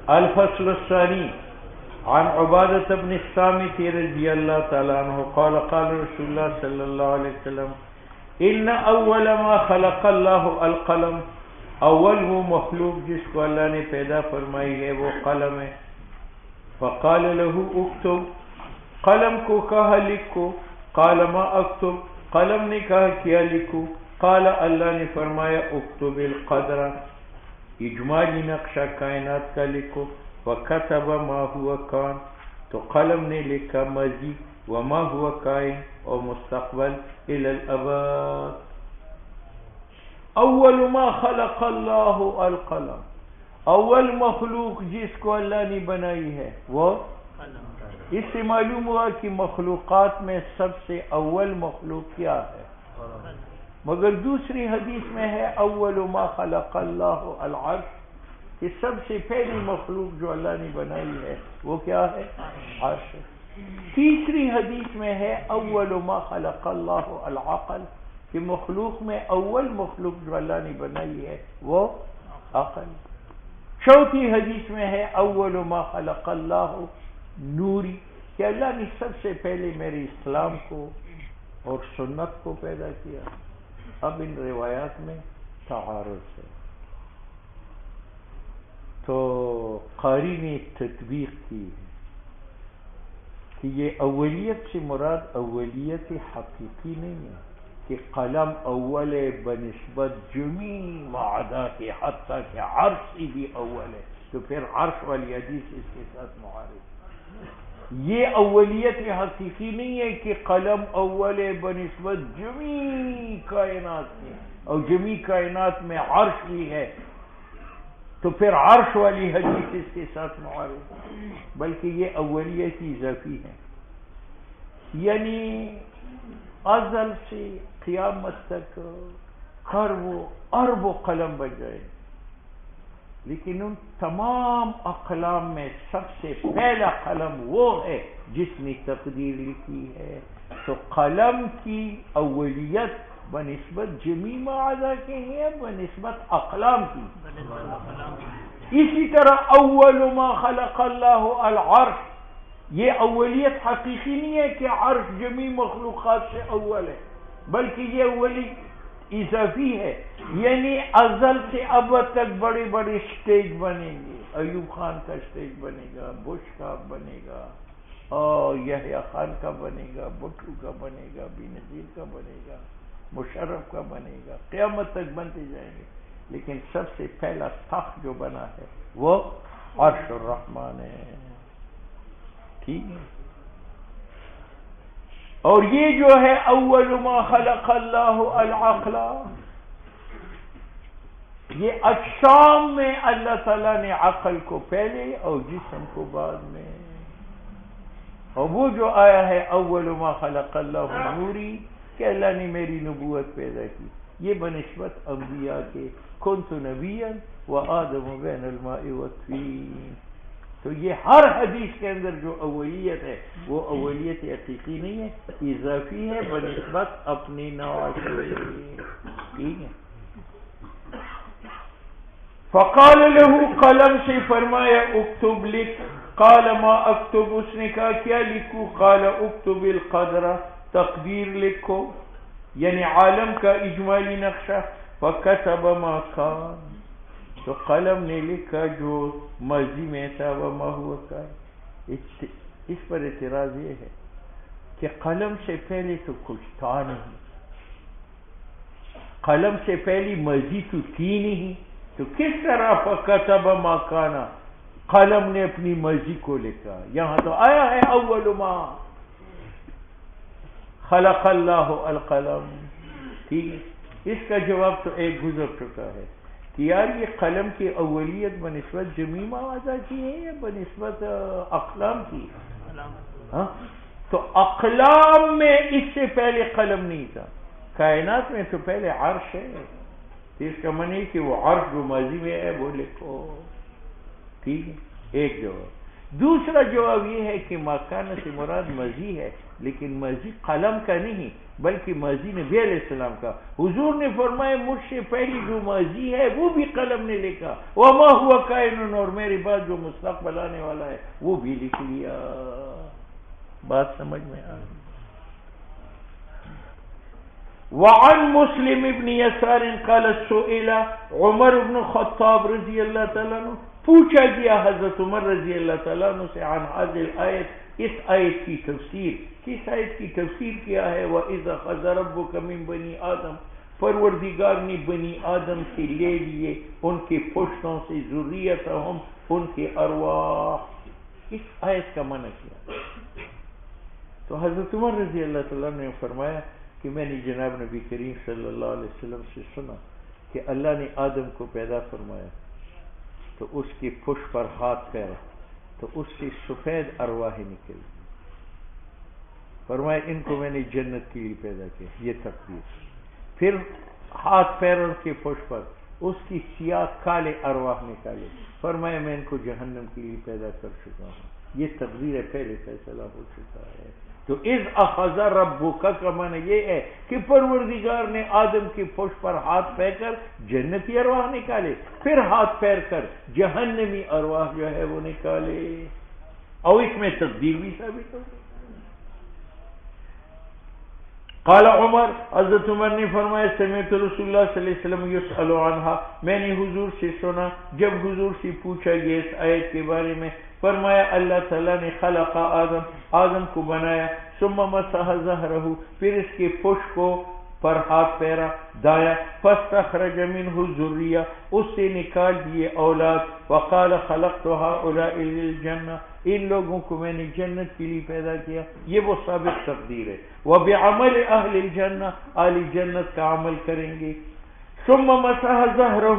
الفصل الثاني عن عبادة بن الصامت رضي الله تعالى عنه قال قال رسول الله صلى الله عليه وسلم ان اول ما خلق الله القلم، اول وہ مخلوق جس کو اللہ نے پیدا فرمائی ہے وہ قلم ہے. فقال له اکتب، قلم کو کہا لکھو. قال ما اکتب، قلم نے کہا کیا لکھو. قال اللہ نے فرمایا اکتب القدر، اجمالی نقشہ کائنات کا لکھو. وکتب ما ہوا کان، تو قلم نے لکھا ماضی، وما ہوا کائن اور مستقبل الی الابد. اول ما خلق اللہ القلم، اول مخلوق جس کو اللہ نے بنائی ہے وہ قلم. اس سے معلوم ہوا کہ مخلوقات میں سب سے اول مخلوق کیا ہے؟ مگر دوسری حدیث میں ہے اول ما خلق اللہ العرش، کہ سب سے پہلی مخلوق جو اللہ نے بنائی ہے وہ کیا ہے؟ عرش. تیسری حدیث میں ہے اول ما خلق اللہ العقل، کہ مخلوق میں اول مخلوق جو اللہ نے بنائی ہے وہ عقل. چوتھی حدیث میں ہے اول ما خلق اللہ نوری، کہ اللہ نے سب سے پہلے میرے اسلام کو اور سنت کو پیدا کیا. اب ان روایات میں تعارض ہے، تو قاری نے تطبیق کی ہے کہ یہ اولیت سے مراد اولیت حقیقی نہیں ہے کہ قلم اول بنسبت جمیع معدا کے، حتیٰ کہ عرش سے بھی اول ہے، تو پھر عرش والی حدیث اس کے ساتھ معارض. یہ اولیت حقیقی نہیں ہے کہ قلم اول بنسبت جمیع کائنات میں، اور جمیع کائنات میں عرش بھی ہے، تو پھر عرش والی حدیث اس کے ساتھ معارض. بلکہ یہ اولیت اضافی ہے، یعنی ازل سے قیامت تک ارب و قلم بن جائے، لیکن ان تمام اقلام میں سب سے پہلا قلم وہ ہے جس نے تقدیر لکھی ہے. تو قلم کی اولیت بنسبت جمیع معدا کے ہے، بنسبت اقلام کی. اسی طرح اول ما خلق اللہ العرش، یہ اولیت حقیقی نہیں ہے کہ عرش جمیع مخلوقات سے اول ہے، بلکہ یہ اولیت اضافی ہے، یعنی ازل سے ابد تک بڑے بڑے سٹیج بنیں گے. ایوب خان کا سٹیج بنے گا، بش کا بنے گا، اور یحییٰ خان کا بنے گا، بھٹو کا بنے گا، بے نظیر کا بنے گا، مشرف کا بنے گا، قیامت تک بنتے جائیں گے. لیکن سب سے پہلا تخت جو بنا ہے وہ عرش الرحمن ہے. ٹھیک ہے. اور یہ جو ہے اول ما خلق اللہ العقل، یہ اجسام میں اللہ تعالیٰ نے عقل کو پہلے اور جسم کو بعد میں. اور وہ جو آیا ہے اول ما خلق اللہ نوری، کہ اللہ نے میری نبوت پیدا کی، یہ بنسبت انبیاء کے کنت نبیا وآدم بین الماء والطین. تو یہ ہر حدیث کے اندر جو اولیت ہے وہ اولیت حقیقی نہیں ہے، اضافی ہے بنسبت اپنی نوع سے. ٹھیک ہے. فقال له، قلم سے فرمایا اکتب لکھ. قال ما اکتب، اس نے کہا کیا لکھوں. قال اکتب القدر، تقدیر لکھو، یعنی عالم کا اجمالی نقشہ. فکتب ما کان، تو قلم نے لکھا جو ماضی میں تھا. وما ہوا کان، اس پر اعتراض یہ ہے کہ قلم سے پہلے تو کچھ تھا نہیں، قلم سے پہلی ماضی تو تھی نہیں، تو کس طرح فکتب ما کان، قلم نے اپنی ماضی کو لکھا. یہاں تو آیا ہے اول ما خلق اللہ القلم. ٹھیک ہے. اس کا جواب تو ایک گزر چکا ہے کہ یار یہ قلم کی اولیت بنسبت جمیع معدا کی ہے یا بنسبت اقلام کی؟ ہاں، تو اقلام میں اس سے پہلے قلم نہیں تھا. کائنات میں تو پہلے عرش ہے، تو اس کا معنی کہ وہ عرش جو ماضی میں ہے وہ لکھو. ٹھیک ہے. ایک جواب. دوسرا جواب یہ ہے کہ ماکانہ سے مراد ماضی ہے، لیکن ماضی قلم کا نہیں بلکہ ماضی نبی علیہ السلام کا. حضور نے فرمایا مجھ سے پہلی جو ماضی ہے وہ بھی قلم نے لکھا، وما ہوا کائن، اور میرے بعد جو مستقبل آنے والا ہے وہ بھی لکھ لیا. بات سمجھ میں آ گئی. وعن مسلم ابن یسار قال سئل عمر بن خطاب رضی اللہ تعالیٰ عنہ، پوچھا گیا حضرت عمر رضی اللہ تعالیٰ عنہ سے عن هذه الآیت، اس آیت کی تفسیر. کس آیت کی تفسیر کیا ہے؟ وَإِذَا أَخَذَ رَبُّكَ مِن بَنِي آدم، پروردگار نے بنی آدم سے لے لیے ان کے پشتوں سے ذریتہم، ان کے ارواح. اس آیت کا معنی کیا؟ تو حضرت عمر رضی اللہ تعالیٰ عنہ نے فرمایا کہ میں نے جناب نبی کریم صلی اللہ علیہ وسلم سے سنا کہ اللہ نے آدم کو پیدا فرمایا تو اس کی پشت پر ہاتھ پھیرا تو اس سے سفید ارواح نکلی. فرمایا ان کو میں نے جنت کے لیے پیدا کیا، یہ تقدیر. پھر ہاتھ پھیرا ان کے پشت پر، اس کی سیاہ کالے ارواح نکالے. فرمایا میں ان کو جہنم کے لیے پیدا کر چکا ہوں، یہ تقدیر پہلے فیصلہ ہو چکا ہے. تو اذ اخذ ربک کا معنی یہ ہے کہ پروردگار نے آدم کی پشت پر ہاتھ پھیر کر جنتی ارواح نکالے، پھر ہاتھ پھیر کر جہنمی ارواح جو ہے وہ نکالے، اور اس میں تقدیر بھی ثابت ہو گئی. قال عمر، حضرت عمر نے فرمایا سمعت رسول اللہ صلی اللہ علیہ وسلم یسأل عنہا، میں نے حضور سے سنا جب حضور سے پوچھا گیا اس آیت کے بارے میں. فرمایا اللہ تعالیٰ نے خلق آدم کو بنایا، ثم مسح ظہرہ، پھر اس کے پشت کو پر ہاتھ پھیرا دایا، فاستخرج منہ ذریہ، اس سے نکال دیے اولاد. وقال خلقت هؤلاء للجنہ، ان لوگوں کو میں نے جنت کے لیے پیدا کیا. یہ وہ ثابت تقدیر ہے. وبعمل اہل الجنہ، اہل جنت کا عمل کریں گے. ثم مسح ظہرہ،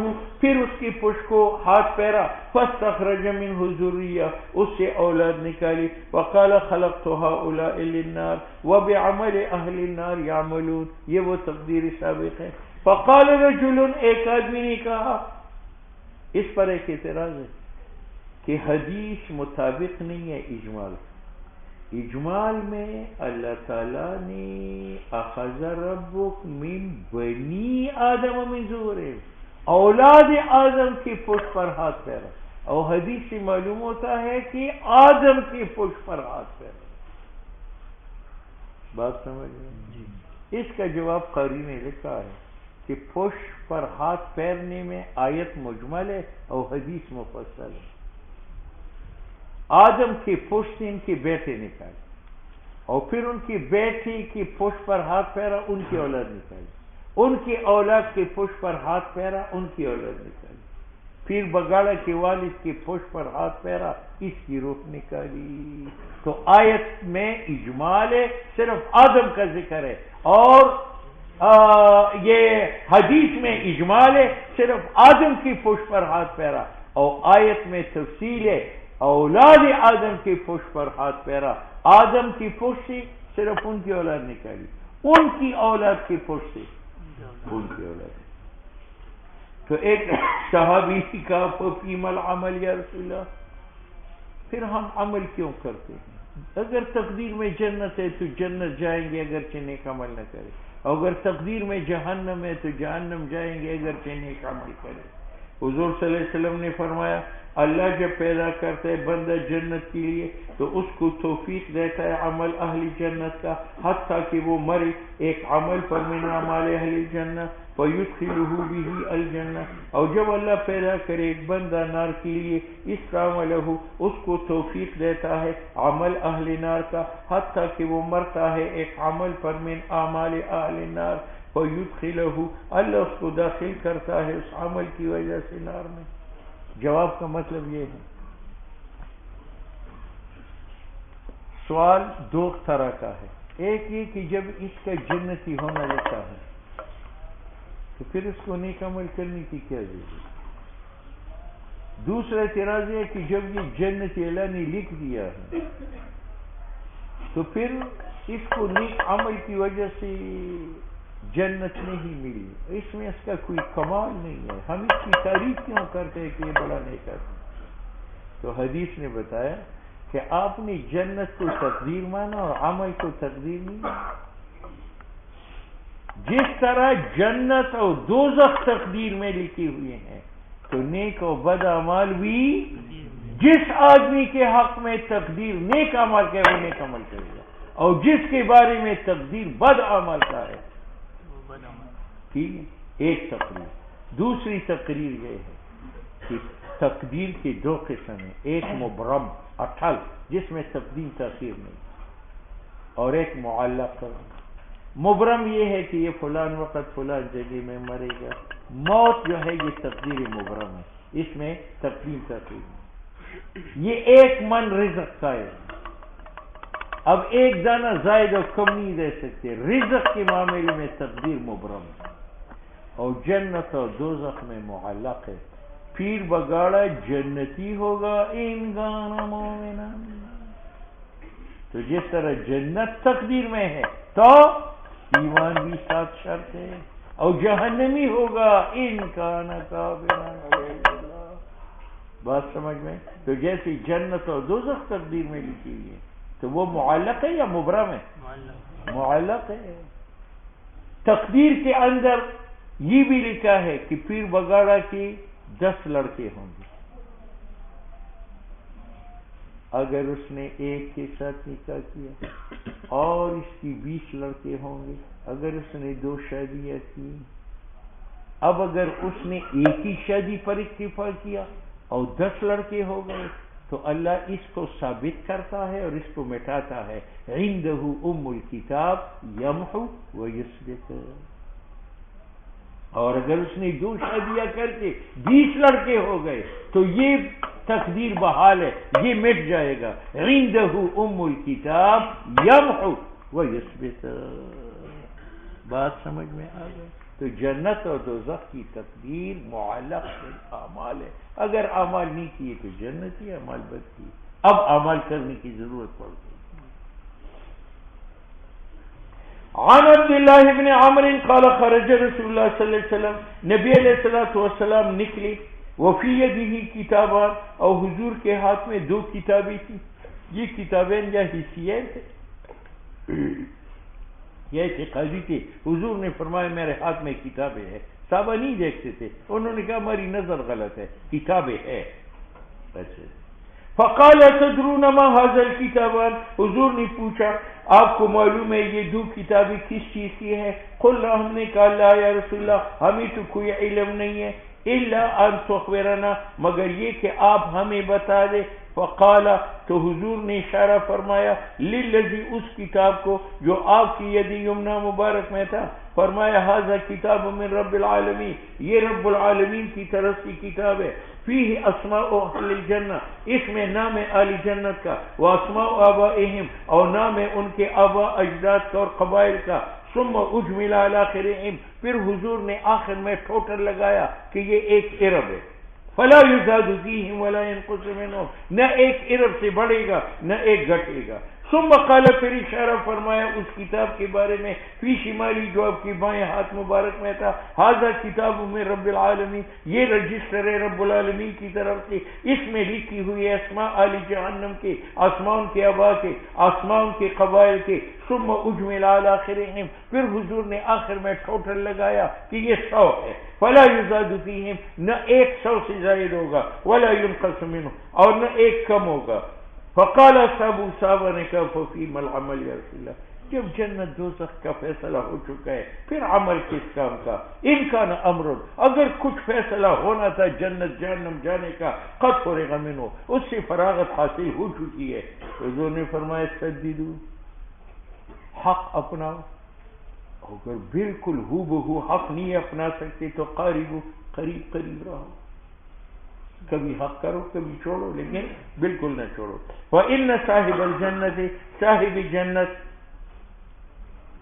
پھر اس کی پشت کو ہاتھ پھیرا، فاستخرج منہ ذریہ، اس سے اولاد نکالی. وقال خلقت هؤلاء للنار وبعمل اہل النار یعملون، یہ وہ تقدیر ثابت ہے. فقال رجل، ایک آدمی نے کہا، اس پر ایک اعتراض ہے کہ حدیث مطابق نہیں ہے اجمال. اجمال میں اللہ تعالیٰ نے اخذ ربک من بنی آدم من ظہورہم، اولاد آدم کی پشت پر ہاتھ پھیرا، اور حدیث سے معلوم ہوتا ہے کہ آدم کی پشت پر ہاتھ پھیرا. بات سمجھ گئے؟ اس کا جواب قاری نے لکھا ہے کہ پشت پر ہاتھ پھیرنے میں آیت مجمل ہے اور حدیث مفصل ہے. آدم کی پشت سے ان کے بیٹے نکالے، اور پھر ان کی بیٹی کی پشت پر ہاتھ پھیرا، ان کی اولاد نکالی. ان کی اولاد کی پشت پر ہاتھ پھیرا، ان کی اولاد نکالی. پھر بگاڑا کے والد کی پشت پر ہاتھ پھیرا، اس کی روح نکالی. تو آیت میں اجمال ہے، صرف آدم کا ذکر ہے، اور یہ حدیث میں اجمال ہے، صرف آدم کی پشت پر ہاتھ پھیرا، اور آیت میں تفصیل ہے اولاد آدم کی پشت پر ہاتھ پھیرا. آدم کی پشت سے صرف ان کی اولاد نکالی، ان کی اولاد کی پشت سے ان کی اولاد. تو ایک صحابی کا فیم العمل یا رسول اللہ، پھر ہم عمل کیوں کرتے ہیں؟ اگر تقدیر میں جنت ہے تو جنت جائیں گے اگرچہ نیک عمل نہ کرے، اور اگر تقدیر میں جہنم ہے تو جہنم جائیں گے اگرچہ نیک عمل کرے. حضور صلی اللہ علیہ وسلم نے فرمایا اللہ جب پیدا کرتا ہے بندہ جنت کے لیے تو اس کو توفیق دیتا ہے عمل اہل جنت کا، حتیٰ کہ وہ مرے ایک عمل پر من اعمال اہل جنت فیدخلہ بہ الجنہ. اور جب اللہ پیدا کرے ایک بندہ نار کے لیے استعملہ، اس کو توفیق دیتا ہے عمل اہل نار کا، حتیٰ کہ وہ مرتا ہے ایک عمل پر من اعمال اہل نار فیدخلہ، اللہ اس کو داخل کرتا ہے اس عمل کی وجہ سے نار میں. جواب کا مطلب یہ ہے، سوال دو طرح کا ہے. ایک یہ کہ جب اس کا جنتی ہونا لکھا ہے تو پھر اس کو نیک عمل کرنے کی کیا ضرورت. دوسرا اعتراض ہے کہ جب یہ جنتی اللہ نے لکھ دیا ہے تو پھر اس کو نیک عمل کی وجہ سے جنت نہیں ملی، اس میں اس کا کوئی کمال نہیں ہے، ہم اس کی تعریف کیوں کرتے ہیں کہ یہ بڑا نیک ہے. تو حدیث نے بتایا کہ آپ نے جنت کو تقدیر مانا اور عمل کو تقدیر نہیں مانا. جس طرح جنت اور دوزخ تقدیر میں لکھی ہوئی ہیں تو نیک و بد اعمال بھی جس آدمی کے حق میں تقدیر نیک عمل کا ہے وہ نیک عمل کرے گا، اور جس کے بارے میں تقدیر بد عمل کا ہے ٹھیک ہے. ایک تقریر. دوسری تقریر یہ ہے کہ تقدیر کے دو قسم ہیں، ایک مبرم اٹھل جس میں تقدیم تاخیر نہیں، اور ایک معلق. مبرم یہ ہے کہ یہ فلان وقت فلان جگہ میں مرے گا. موت جو ہے یہ تقدیر مبرم ہے، اس میں تقدیم تاخیر نہیں. یہ ایک من رزق کا ہے. اب ایک دانہ زائد اور کم نہیں رہ سکتے. رزق کے معاملے میں تقدیر مبرم ہے، اور جنت اور دوزخ میں معلق ہے. پیر بگاڑا جنتی ہوگا ان کان مومنا. تو جس طرح جنت تقدیر میں ہے تو ایمان بھی ساتھ شرط ہے، اور جہنمی ہوگا ان کان کافرا. بات سمجھ میں؟ تو جیسے جنت اور دوزخ تقدیر میں لکھی ہوئی ہے تو وہ معلق ہے یا مبرم ہے؟ معلق ہے. تقدیر کے اندر یہ بھی لکھا ہے کہ پیر بگاڑا کے 10 لڑکے ہوں گے. اگر اس نے ایک کے ساتھ نکاح کیا اور اس کی 20 لڑکے ہوں گے. اگر اس نے 2 شادیاں کی، اب اگر اس نے ایک ہی شادی پر اکتفا کیا اور 10 لڑکے ہو گئے تو اللہ اس کو ثابت کرتا ہے اور اس کو مٹاتا ہے. عندہ ام الکتاب یمحو و یثبت. اور اگر اس نے 2 شادیاں کر کے 20 لڑکے ہو گئے تو یہ تقدیر بحال ہے، یہ مٹ جائے گا. عندہ ام الکتاب یمحو و یثبت. بات سمجھ میں آ گئی؟ تو جنت اور دوزخ کی تقدیر معلق اعمال ہے. اگر اعمال نہیں کیے تو جنتی، اعمال بد کیے اب اعمال کرنے کی ضرورت پڑ گئی. عن عبداللہ ابن عمر قال خرج رسول اللہ صلی اللہ علیہ وسلم، نبی علیہ الصلوۃ والسلام نکلے. وفی یدہ کتابان، اور حضور کے ہاتھ میں 2 کتابیں تھیں. یہ کتابیں یا حصیے تھے یہ اعتقادی تھے. حضور نے فرمایا میرے ہاتھ میں کتابیں ہیں. صحابہ نہیں دیکھتے تھے، انہوں نے کہا ہماری نظر غلط ہے، کتابیں ہے. اچھا. فقال تدرون ما هذا الكتابان، حضور نے پوچھا آپ کو معلوم ہے یہ 2 کتابیں کس چیز کی ہیں؟ قلنا، ہم نے کہا لا یا رسول اللہ، ہمیں تو کوئی علم نہیں ہے. الا ان تخبرنا، مگر یہ کہ آپ ہمیں بتا دے. فقال، تو حضور نے اشارہ فرمایا للذی، اس کتاب کو جو آپ کی ید یمنا مبارک میں تھا. فرمایا ھذا کتاب من رب العالمین، یہ رب العالمین کی طرف کی کتاب ہے. فیہ اسماء اہل الجنہ، اس میں نام اہل جنت کا. واسماء آبائہم، اور نام ہے ان کے آبا اجداد کا اور قبائل کا. ثم اجمل علی آخرہم، پھر حضور نے آخر میں ٹوٹل لگایا کہ یہ ایک عرب ہے. فلا یزاد فیہم ولا ینقص منہم، نہ ایک عرب سے بڑھے گا نہ ایک گھٹے گا. ثم قال، پھر اشارہ فرمایا اس کتاب کے بارے میں فی شمالی، جو آپ کی بائیں ہاتھ مبارک میں تھا. ھذا کتاب من رب العالمین، یہ رجسٹر ہے رب العالمین کی طرف سے. اس میں لکھی ہوئی ہے اسماء آل جہنم کے، آسماں کے آبا کے، آسماں کے قبائل کے. ثم اجمل علی آخرہم، پھر حضور نے آخر میں ٹوٹل لگایا کہ یہ 100 ہے. فلا یزاد فیہم، نہ ایک 100 سے زائد ہوگا. ولا ینقص منہ، اور نہ ایک کم ہوگا. فقال صحابہ نے کہا ففیما العمل یا رسول اللہ، جب جنت دوزخ کا فیصلہ ہو چکا ہے پھر عمل کس کام کا؟ ان کا نہ امر، اگر کچھ فیصلہ ہونا تھا جنت جہنم جانے کا، قد فرغ منہ، اس سے فراغت حاصل ہو چکی ہے. حضور نے فرمایا سدیدو، حق اپناؤ. اگر بالکل ہو بہو حق نہیں اپنا سکتے تو قریب قریب رہو. کبھی حق کرو کبھی چھوڑو، لیکن بالکل نہ چھوڑو. وَإِنَّ صاحب الجنت، صاحب جنت،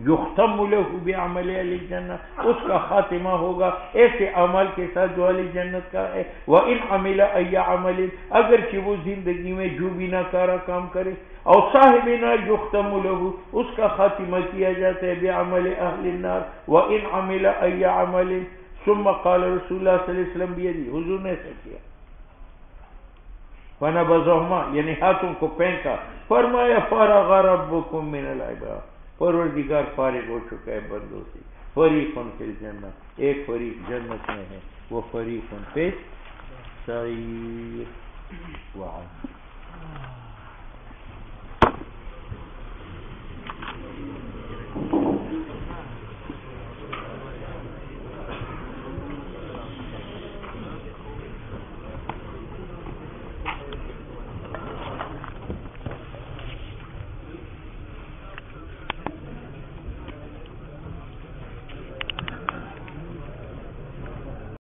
یختم له بعمل اہل الجنت، اس کا خاتمہ ہوگا ایسے عمل کے ساتھ جو اہل جنت کا ہے. وَإِنْ عَمِلَ أَيَّ عَمَلٍ، اگرچہ وہ زندگی میں جو بھی ناکارہ کام کرے. اور صاحبنا یختم له، اس کا خاتمہ کیا جاتا ہے بعمل اہل النار. وَإِنْ عَمِلَ أَيَّ عَمَلٍ. ثم قال رسول اللہ صلی اللہ علیہ وسلم بیدی، حضور نے ایسا کیا. فَنَبَذَهُمَا یعنی ہاتھوں کو پھینکا. فرمایا فَرَغَ رَبُّكُم مِّنَ الْعِبَادِ پروردگار فارغ ہو چکا ہے بندوں سے. فریقٌ فی الجنہ ایک فریق جنت میں ہے، وہ فریقٌ فی السعیر. وعلا